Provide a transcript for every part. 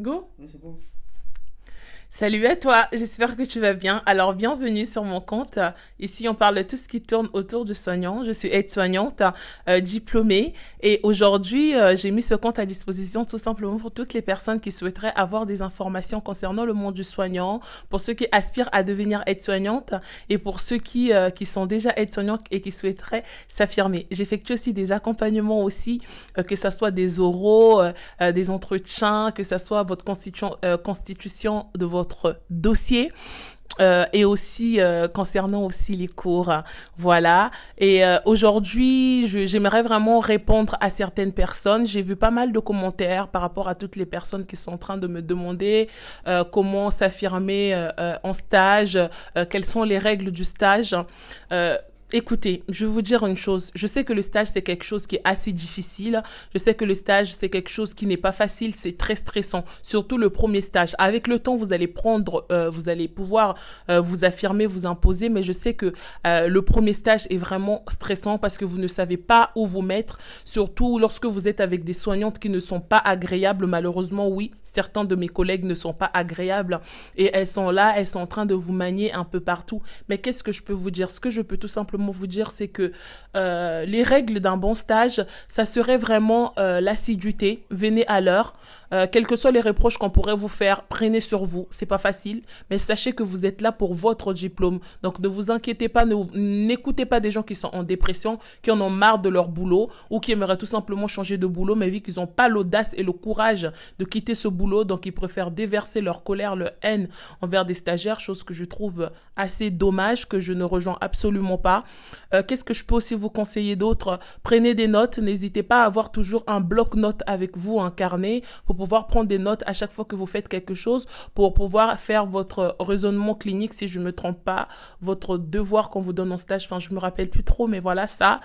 Go. Oui, c'est bon. Salut à toi, j'espère que tu vas bien. Alors, bienvenue sur mon compte. Ici, on parle de tout ce qui tourne autour du soignant. Je suis aide-soignante, diplômée. Et aujourd'hui, j'ai mis ce compte à disposition tout simplement pour toutes les personnes qui souhaiteraient avoir des informations concernant le monde du soignant, pour ceux qui aspirent à devenir aide-soignante et pour ceux qui sont déjà aide-soignantes et qui souhaiteraient s'affirmer. J'effectue aussi des accompagnements aussi, que ce soit des oraux, des entretiens, que ce soit votre constitution de votre dossier. Et aussi concernant aussi les cours, voilà. Et aujourd'hui, j'aimerais vraiment répondre à certaines personnes. J'ai vu pas mal de commentaires par rapport à toutes les personnes qui sont en train de me demander comment s'affirmer en stage, quelles sont les règles du stage. Euh, Écoutez, je vais vous dire une chose. Je sais que le stage, c'est quelque chose qui est assez difficile. Je sais que le stage, c'est quelque chose qui n'est pas facile. C'est très stressant. Surtout le premier stage. Avec le temps, vous allez pouvoir vous affirmer, vous imposer. Mais je sais que le premier stage est vraiment stressant parce que vous ne savez pas où vous mettre. Surtout lorsque vous êtes avec des soignantes qui ne sont pas agréables. Malheureusement, oui, certains de mes collègues ne sont pas agréables. Et elles sont là, elles sont en train de vous manier un peu partout. Mais qu'est-ce que je peux vous dire? Ce que je peux tout simplement vous dire, c'est que les règles d'un bon stage, ça serait vraiment l'assiduité. Venez à l'heure. Quels que soient les reproches qu'on pourrait vous faire, prenez sur vous. C'est pas facile, mais sachez que vous êtes là pour votre diplôme. Donc ne vous inquiétez pas, n'écoutez pas des gens qui sont en dépression, qui en ont marre de leur boulot ou qui aimeraient tout simplement changer de boulot, mais vu qu'ils n'ont pas l'audace et le courage de quitter ce boulot, donc ils préfèrent déverser leur colère, leur haine envers des stagiaires, chose que je trouve assez dommage, que je ne rejoins absolument pas. Qu'est-ce que je peux aussi vous conseiller d'autre? Prenez des notes, n'hésitez pas à avoir toujours un bloc-notes avec vous, un carnet, pour pouvoir prendre des notes à chaque fois que vous faites quelque chose, pour pouvoir faire votre raisonnement clinique, si je ne me trompe pas, votre devoir qu'on vous donne en stage, enfin je me rappelle plus trop, mais voilà ça.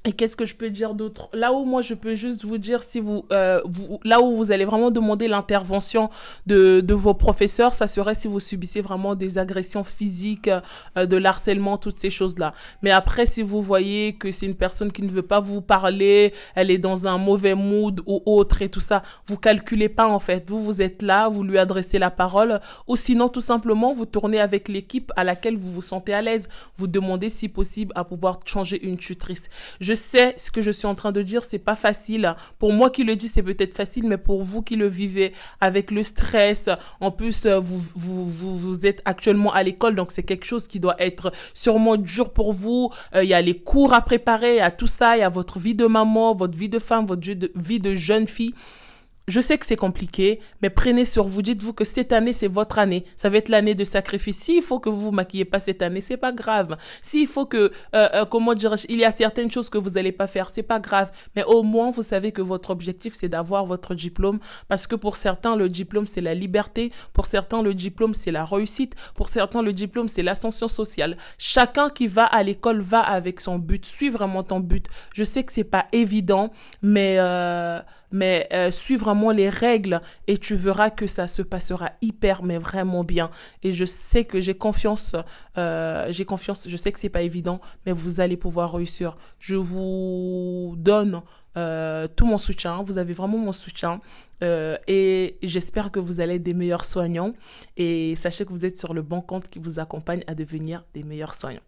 Et qu'est-ce que je peux dire d'autre? Là où moi je peux juste vous dire si là où vous allez vraiment demander l'intervention de vos professeurs, ça serait si vous subissez vraiment des agressions physiques, de l'harcèlement, toutes ces choses-là. Mais après, si vous voyez que c'est une personne qui ne veut pas vous parler, elle est dans un mauvais mood ou autre et tout ça, vous calculez pas en fait. Vous êtes là, vous lui adressez la parole, ou sinon tout simplement vous tournez avec l'équipe à laquelle vous vous sentez à l'aise. Vous demandez si possible à pouvoir changer une tutrice. Je sais ce que je suis en train de dire, c'est pas facile. Pour moi qui le dis, c'est peut-être facile, mais pour vous qui le vivez avec le stress, en plus, vous êtes actuellement à l'école, donc c'est quelque chose qui doit être sûrement dur pour vous. Il y a les cours à préparer, il y a tout ça, il y a votre vie de maman, votre vie de femme, votre vie de jeune fille. Je sais que c'est compliqué, mais prenez sur vous. Dites-vous que cette année, c'est votre année. Ça va être l'année de sacrifice. S'il faut que vous vous maquillez pas cette année, c'est pas grave. S'il faut que, comment dirais-je, il y a certaines choses que vous allez pas faire, c'est pas grave. Mais au moins, vous savez que votre objectif, c'est d'avoir votre diplôme. Parce que pour certains, le diplôme, c'est la liberté. Pour certains, le diplôme, c'est la réussite. Pour certains, le diplôme, c'est l'ascension sociale. Chacun qui va à l'école va avec son but. Suis vraiment ton but. Je sais que c'est pas évident, mais suis vraiment les règles et tu verras que ça se passera hyper mais vraiment bien. Et je sais que j'ai confiance, je sais que c'est pas évident, mais vous allez pouvoir réussir. Je vous donne tout mon soutien, vous avez vraiment mon soutien. Et j'espère que vous allez être des meilleurs soignants et sachez que vous êtes sur le bon compte qui vous accompagne à devenir des meilleurs soignants.